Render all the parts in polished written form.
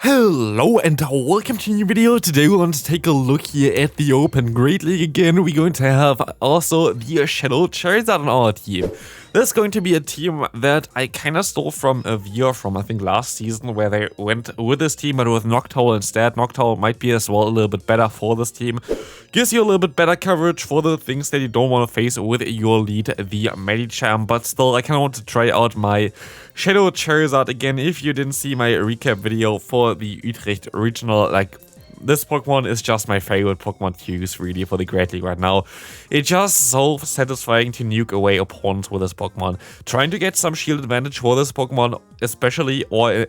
Hello and welcome to a new video. Today we want to take a look here at the Open Great League again. We're going to have also the Shadow Charizard on our team. This is going to be a team that I kind of stole from a viewer from I think last season, where they went with this team but with Noctowl instead. Noctowl might be as well a little bit better for this team. Gives you a little bit better coverage for the things that you don't want to face with your lead, the Medicham. But still, I kind of want to try out my Shadow Charizard again. If you didn't see my recap video for the Utrecht Regional, like, this Pokemon is just my favorite Pokemon to use really for the Great League right now. It's just so satisfying to nuke away opponents with this Pokemon. Trying to get some shield advantage for this Pokemon especially, or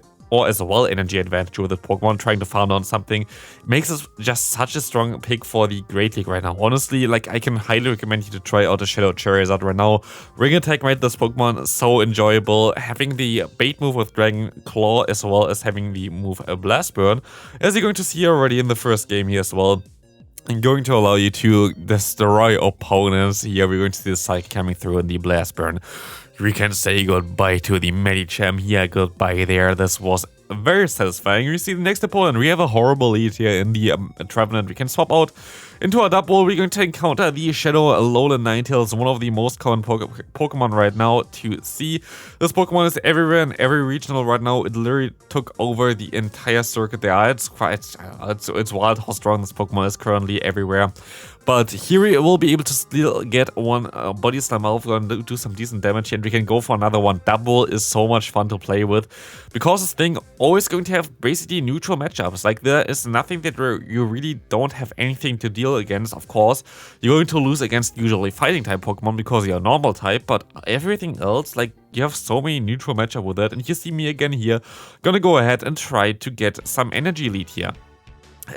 as well energy advantage with this Pokemon, trying to farm down something, makes this just such a strong pick for the Great League right now. Honestly, like, I can highly recommend you to try out a Shadow Charizard right now. Ring Attack made this Pokemon so enjoyable. Having the bait move with Dragon Claw as well as having the move Blast Burn, as you're going to see already in the first game here as well, and going to allow you to destroy opponents. Here we're going to see the Psychic coming through in the Blast Burn. We can say goodbye to the Medicham here, goodbye there. This was very satisfying. We see the next opponent. We have a horrible lead here in the Trevenant. We can swap out into our double. We're going to encounter the Shadow Alolan Ninetales, one of the most common Pokemon right now to see. This Pokemon is everywhere in every regional right now. It literally took over the entire circuit there. It's wild how strong this Pokemon is currently everywhere. But here we will be able to still get one Body Slam out. We're going to do some decent damage here, and we can go for another one. Double is so much fun to play with, because this thing always going to have basically neutral matchups. Like, there is nothing that you really don't have anything to deal against. Of course, you're going to lose against usually fighting type Pokemon because you're normal type, but everything else, like, you have so many neutral matchups with it. And you see me again here, gonna go ahead and try to get some energy lead here.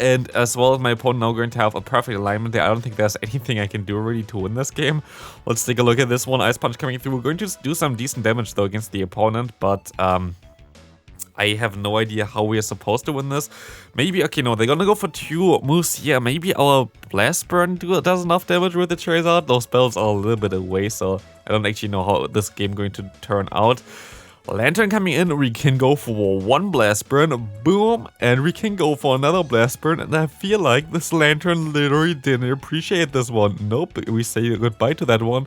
And as well as my opponent now going to have a perfect alignment there. I don't think there's anything I can do really to win this game. Let's take a look at this one. Ice Punch coming through. We're going to do some decent damage though against the opponent, but I have no idea how we are supposed to win this. Maybe, okay, no, they're gonna go for two moves here. Maybe our Blast Burn does enough damage with the Charizard. Those spells are a little bit away, so I don't actually know how this game going to turn out. Lantern coming in, we can go for one Blast Burn, boom, and we can go for another Blast Burn, and I feel like this Lantern literally didn't appreciate this one. Nope, we say goodbye to that one.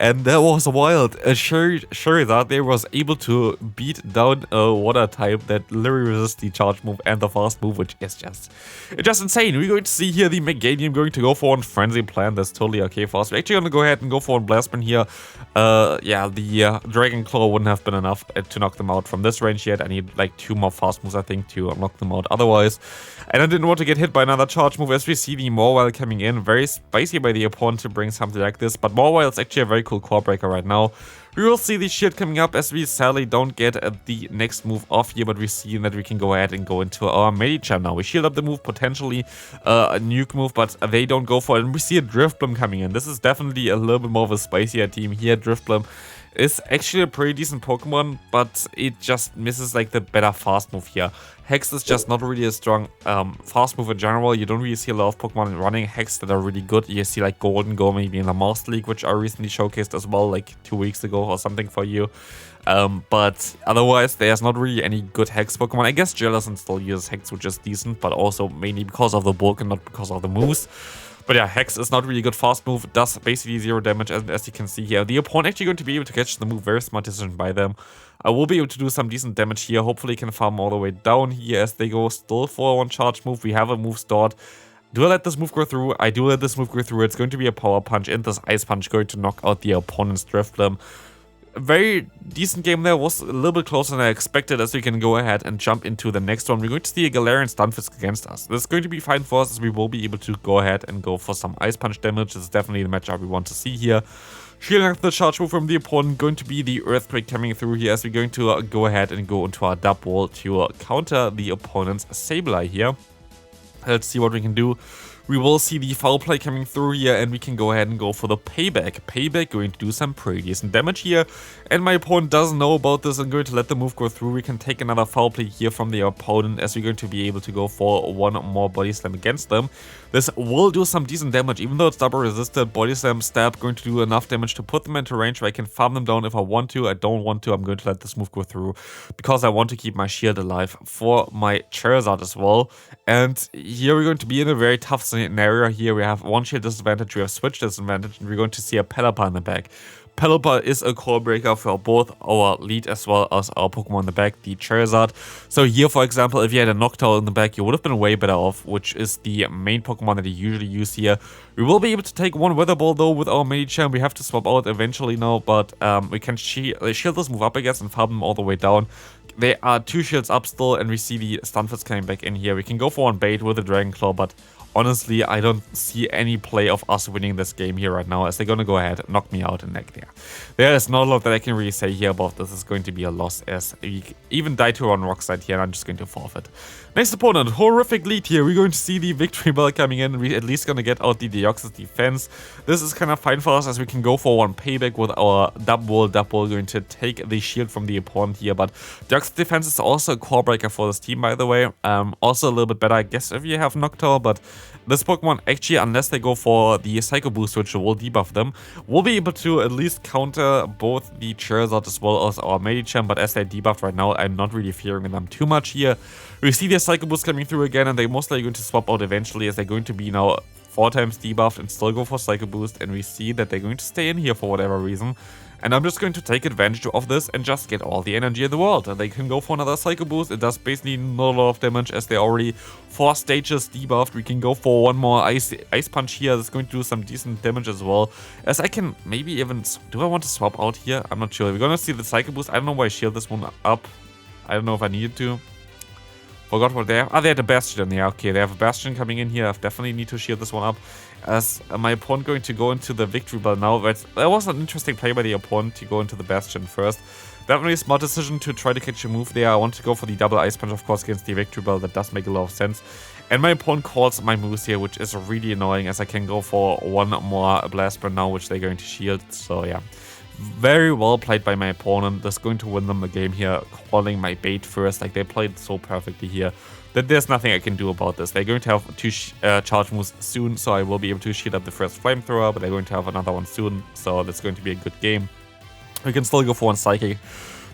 And that was wild. Charizard there was able to beat down a water type that literally resists the charge move and the fast move, which is just insane. We're going to see here the Meganium going to go for one Frenzy Plant. That's totally okay for us. We're actually going to go ahead and go for one Blast Burn here. Yeah, the Dragon Claw wouldn't have been enough to knock them out from this range yet. I need like two more fast moves, I think, to knock them out otherwise. And I didn't want to get hit by another charge move, as we see the Mawile coming in. Very spicy by the opponent to bring something like this, but Mawile is actually a very cool core breaker right now. We will see the shield coming up, as we sadly don't get the next move off here, but we see that we can go ahead and go into our Medicham now. We shield up the move, potentially a nuke move, but they don't go for it. And we see a Drifblim coming in. This is definitely a little bit more of a spicier team here. Drifblim is actually a pretty decent Pokemon, but it just misses like the better fast move here. Hex is just not really a strong fast move in general. You don't really see a lot of Pokemon running Hex that are really good. You see like Golden Go maybe in the Master League, which I recently showcased as well, like 2 weeks ago or something for you. But otherwise, there's not really any good Hex Pokemon. I guess Jellicent still uses Hex, which is decent, but also mainly because of the bulk and not because of the moves. But yeah, Hex is not really a good fast move. It does basically 0 damage, as you can see here. The opponent actually going to be able to catch the move. Very smart decision by them. I will be able to do some decent damage here. Hopefully can farm all the way down here as they go still for one charge move. We have a move stored. Do I let this move go through? I do let this move go through. It's going to be a Power Punch, and this Ice Punch going to knock out the opponent's Drifblim. A very decent game there. Was a little bit closer than I expected, as we can go ahead and jump into the next one. We're going to see a Galarian Stunfisk against us. This is going to be fine for us, as we will be able to go ahead and go for some Ice Punch damage. This is definitely the matchup we want to see here. Shielding up the charge move from the opponent, going to be the Earthquake coming through here, as we're going to go ahead and go into our double to counter the opponent's Sableye here. Let's see what we can do. we will see the foul play coming through here, and we can go ahead and go for the payback. Payback going to do some pretty decent damage here, and my opponent doesn't know about this. I'm going to let the move go through. We can take another foul play here from the opponent, as we're going to be able to go for one more body slam against them. This will do some decent damage, even though it's double resisted. Body slam, stab, going to do enough damage to put them into range where I can farm them down if I want to. I don't want to. I'm going to let this move go through because I want to keep my shield alive for my Charizard as well. And here we're going to be in a very tough scenario. Here we have one shield disadvantage, we have switch disadvantage, and we're going to see a Pelipper in the back. Pelipper is a core breaker for both our lead as well as our Pokemon in the back, the Charizard. So here, for example, if you had a Noctowl in the back, you would have been way better off, which is the main Pokemon that you usually use here. We will be able to take one Weather Ball though with our Medicham. We have to swap out eventually now, but we can shield this move up, I guess, and farm them all the way down. There are 2 shields up still, and we see the Stunfisk coming back in here. We can go for one bait with the Dragon Claw, but honestly, I don't see any play of us winning this game here right now, as they're going to go ahead and knock me out and neck there. There is not a lot that I can really say here about this. It's going to be a loss, as we even die to on Rock Side here, and I'm just going to forfeit. Next opponent, horrific lead here. We're going to see the victory bell coming in, and we're at least going to get out the Deoxys defense. This is kind of fine for us, as we can go for one payback with our double going to take the shield from the opponent here. But Deoxys defense is also a core breaker for this team, by the way. Also a little bit better, I guess, if you have Noctowl, but this Pokemon, actually, unless they go for the Psycho Boost, which will debuff them, we'll be able to at least counter both the Charizard as well as our Medicham, but as they're debuffed right now, I'm not really fearing them too much here. We see their Psycho Boost coming through again, and they're most likely going to swap out eventually, as they're going to be now 4 times debuffed and still go for Psycho Boost, and we see that they're going to stay in here for whatever reason. And I'm just going to take advantage of this and just get all the energy in the world. And they can go for another Psycho Boost. It does basically not a lot of damage, as they're already 4 stages debuffed. We can go for one more Ice Punch here. That's going to do some decent damage as well. As I can maybe even... Do I want to swap out here? I'm not sure. We're going to see the Psycho Boost. I don't know why I shield this one up. I don't know if I needed to. Forgot what they have. Ah, they had a Bastion. Yeah, okay. They have a Bastion coming in here. I definitely need to shield this one up, as my opponent going to go into the victory bell now. That was an interesting play by the opponent to go into the Bastion first. Definitely a smart decision to try to catch a move there. I want to go for the double Ice Punch, of course, against the victory bell. That does make a lot of sense. And my opponent calls my moves here, which is really annoying, as I can go for one more Blast Burn now, which they're going to shield. So yeah, very well played by my opponent. That's going to win them the game here, calling my bait first. Like, they played so perfectly here that there's nothing I can do about this. They're going to have 2 charge moves soon, so I will be able to shield up the first Flamethrower, but they're going to have another one soon, so that's going to be a good game. We can still go for one Psychic.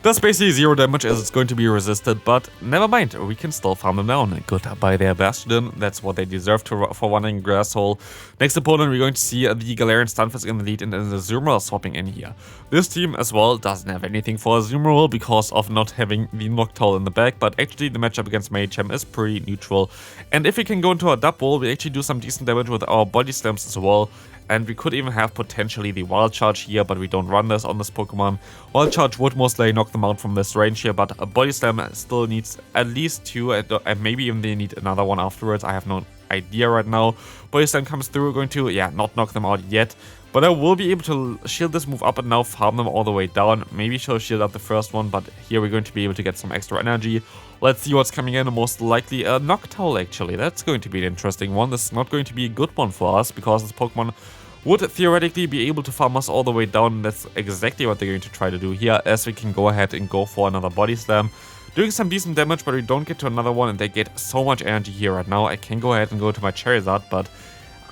That's basically 0 damage, as it's going to be resisted, but never mind, we can still farm them down. Goodbye their Bastion, that's what they deserve for running Grass Hole. Next opponent, we're going to see the Galarian Stunfisk in the lead, and then the Azumarill swapping in here. This team as well doesn't have anything for Azumarill because of not having the Noctowl in the back, but actually the matchup against Medicham is pretty neutral. And if we can go into a double, we actually do some decent damage with our Body Slams as well. And we could even have potentially the Wild Charge here, but we don't run this on this Pokemon. Wild Charge would most likely knock them out from this range here, but a Body Slam still needs at least 2, and maybe even they need another one afterwards. I have no idea right now. Body Slam comes through, we're going to, yeah, not knock them out yet. But I will be able to shield this move up and now farm them all the way down. Maybe she'll shield up the first one, but here we're going to be able to get some extra energy. Let's see what's coming in. Most likely a Noctowl, actually. That's going to be an interesting one. This is not going to be a good one for us, because this Pokemon would theoretically be able to farm us all the way down. That's exactly what they're going to try to do here, as we can go ahead and go for another Body Slam. Doing some decent damage, but we don't get to another one, and they get so much energy here right now. I can go ahead and go to my Charizard, but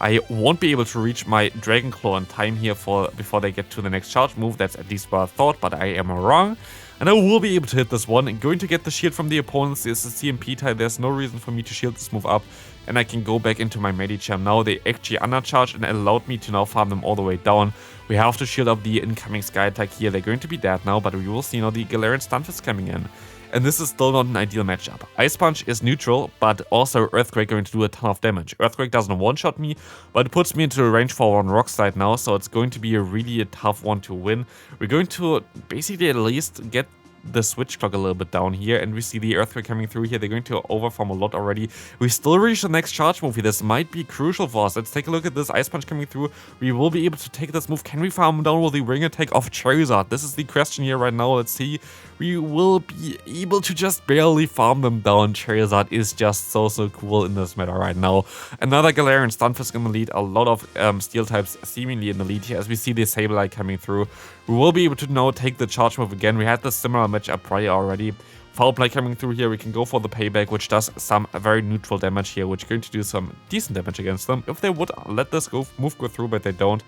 I won't be able to reach my Dragon Claw in time here before they get to the next charge move. That's at least what I thought, but I am wrong. And I will be able to hit this one, and going to get the shield from the opponents is a CMP tie. There's no reason for me to shield this move up, and I can go back into my Medicham. Now they actually undercharged and allowed me to now farm them all the way down. We have to shield up the incoming Sky Attack here. They're going to be dead now, but we will see now the Galarian Stunfisk coming in. And this is still not an ideal matchup. Ice Punch is neutral, but also Earthquake going to do a ton of damage. Earthquake doesn't one-shot me, but it puts me into a range for one Rock Slide now, so it's going to be a really tough one to win. We're going to basically at least get the switch clock a little bit down here, and we see the Earthquake coming through here. They're going to overfarm a lot already. We still reach the next charge move here. This might be crucial for us. Let's take a look at this Ice Punch coming through. We will be able to take this move. Can we farm down with the Ring Attack of Charizard? This is the question here right now. Let's see. We will be able to just barely farm them down. Charizard is just so cool in this meta right now. Another Galarian Stunfisk in the lead. A lot of Steel types seemingly in the lead here as we see the Sableye coming through. We will be able to now take the charge move again. We had the similar matchup prior already. Foul Play coming through here. We can go for the payback, which does some very neutral damage here, which is going to do some decent damage against them. If they would let this move go through, but they don't.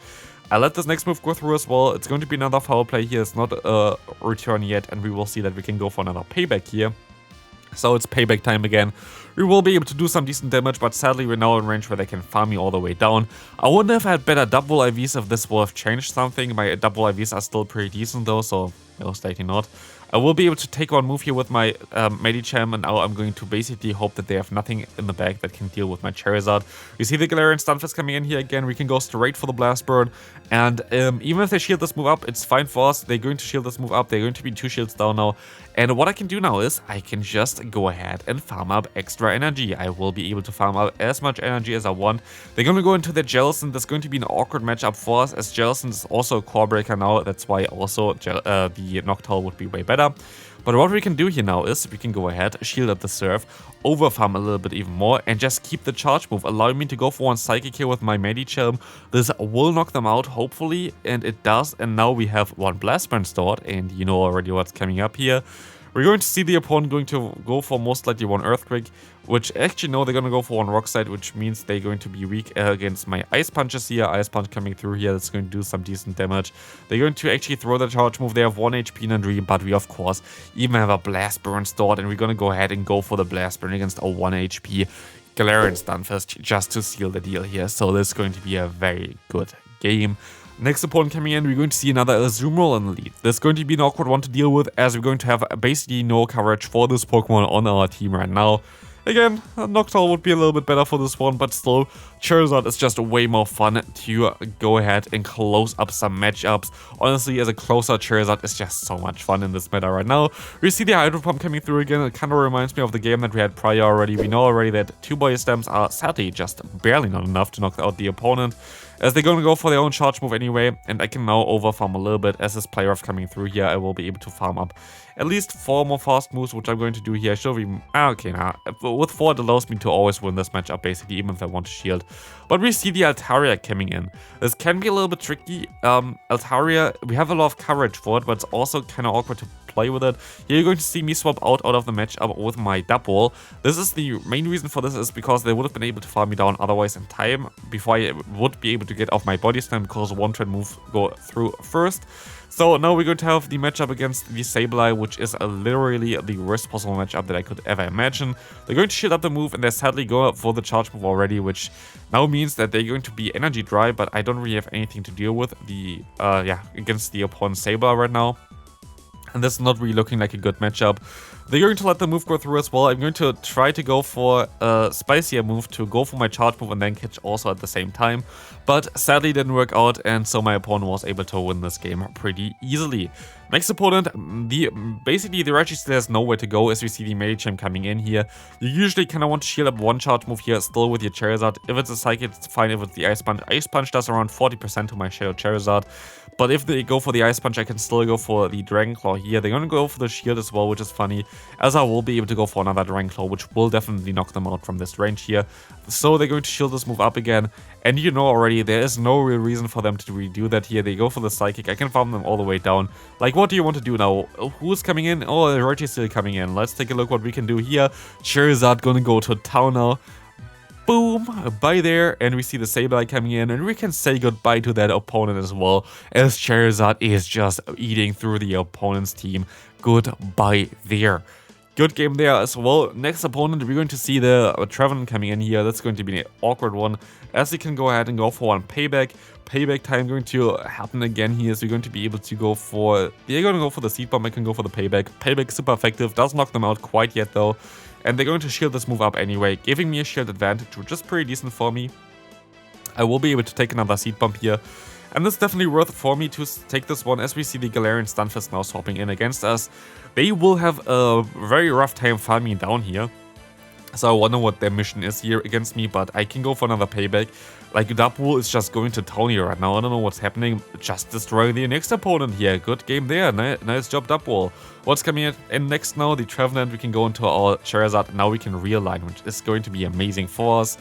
I let this next move go through as well. It's going to be another foul play here. It's not a return yet, and we will see that we can go for another payback here. So it's payback time again. We will be able to do some decent damage, but sadly we're now in range where they can farm me all the way down. I wonder if I had better double IVs if this will have changed something. My double IVs are still pretty decent though, so most likely not. I will be able to take one move here with my Medicham, and now I'm going to basically hope that they have nothing in the bag that can deal with my Charizard. You see the Galarian Stunfisk coming in here again. We can go straight for the Blast Burn, and even if they shield this move up, it's fine for us. They're going to shield this move up. They're going to be 2 shields down now. And what I can do now is I can just go ahead and farm up extra energy. I will be able to farm up as much energy as I want. They're going to go into the Jellicent. That's going to be an awkward matchup for us, as Jellicent is also a core breaker now. That's why also the Noctowl would be way better. But what we can do here now is we can go ahead, shield up the Surf, overfarm a little bit even more, and just keep the charge move, allowing me to go for one Psychic here with my Medicham. This will knock them out, hopefully, and it does. And now we have one Blast Burn stored, and you know already what's coming up here. We're going to see the opponent going to go for most likely one Earthquake, which actually no, they're going to go for one Rock Slide, which means they're going to be weak against my Ice Punches here. Ice Punch coming through here, that's going to do some decent damage. They're going to actually throw the charge move. They have 1 HP in a Dream, but we of course even have a Blast Burn stored, and we're going to go ahead and go for the Blast Burn against a 1 HP Galarian Stunfisk just to seal the deal here. So this is going to be a very good game. Next opponent coming in, we're going to see another Azumarill in the lead. This is going to be an awkward one to deal with, as we're going to have basically no coverage for this Pokemon on our team right now. Again, Noctowl would be a little bit better for this one, but still, Charizard is just way more fun to go ahead and close up some matchups. Honestly, as a closer, Charizard is just so much fun in this meta right now. We see the Hydro Pump coming through again. It kind of reminds me of the game that we had prior already. We know already that 2 Body Stamps are sadly just barely not enough to knock out the opponent, as they're going to go for their own charge move anyway, and I can now overfarm a little bit. As this player off coming through here, I will be able to farm up at least 4 more fast moves, which I'm going to do here. Okay, with 4 it allows me to always win this matchup basically, even if I want to shield. But we see the Altaria coming in. This can be a little bit tricky. Altaria, we have a lot of coverage for it, but it's also kind of awkward to play with it. Here you're going to see me swap out of the matchup with my double. This is the main reason for this, is because they would have been able to farm me down otherwise in time before I would be able to get off my body slam, because one trend move go through first. So now we're going to have the matchup against the Sableye, which is literally the worst possible matchup that I could ever imagine. They're going to shield up the move, and they sadly go for the charge move already, which now means that they're going to be energy dry, but I don't really have anything to deal with against the opponent Sableye right now. And this is not really looking like a good matchup. They're going to let the move go through as well. I'm going to try to go for a spicier move to go for my charge move and then catch also at the same time. But sadly didn't work out, and so my opponent was able to win this game pretty easily. Next opponent, basically the Registeel has nowhere to go, as we see the Medicham coming in here. You usually kind of want to shield up one charge move here still with your Charizard. If it's a Psychic, it's fine. If it's the Ice Punch, Ice Punch does around 40% to my Shadow Charizard. But if they go for the Ice Punch, I can still go for the Dragon Claw here. They're going to go for the shield as well, which is funny, as I will be able to go for another Dragon Claw, which will definitely knock them out from this range here. So they're going to shield this move up again. And you know already, there is no real reason for them to redo that here. They go for the Psychic. I can farm them all the way down. Like, what do you want to do now? Who's coming in? Oh, the Registeel coming in. Let's take a look what we can do here. Charizard gonna go to town now. Boom, bye there, and we see the Sableye coming in, and we can say goodbye to that opponent as well, as Charizard is just eating through the opponent's team. Goodbye there. Good game there as well. Next opponent, we're going to see the Trevenant coming in here. That's going to be an awkward one, as he can go ahead and go for one payback. Payback time going to happen again here, so you're going to be able to go for... They're going to go for the Seed Bomb, I can go for the payback. Payback super effective, doesn't knock them out quite yet though. And they're going to shield this move up anyway, giving me a shield advantage, which is pretty decent for me. I will be able to take another Seed Bomb here. And it's definitely worth it for me to take this one, as we see the Galarian Stunfisk now swapping in against us. They will have a very rough time farming down here. So I wonder what their mission is here against me, but I can go for another payback. Like, Dubwool is just going to town here right now. I don't know what's happening. Just destroying the next opponent here. Good game there. Nice job, Dubwool. What's coming in next now? The Trevenant. We can go into our Charizard. Now we can realign, which is going to be amazing for us.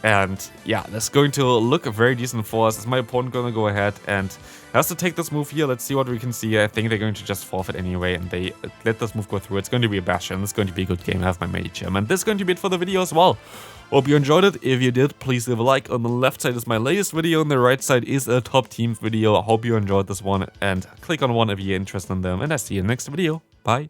And yeah, that's going to look very decent for us. Is my opponent going to go ahead and has to take this move here? Let's see what we can see. I think they're going to just forfeit anyway, and they let this move go through. It's going to be a Bastion. It's going to be a good game. I have my Medicham. And this is going to be it for the video as well. Hope you enjoyed it. If you did, please leave a like. On the left side is my latest video. On the right side is a top team video. I hope you enjoyed this one. And click on one if you're interested in them. And I see you in the next video. Bye.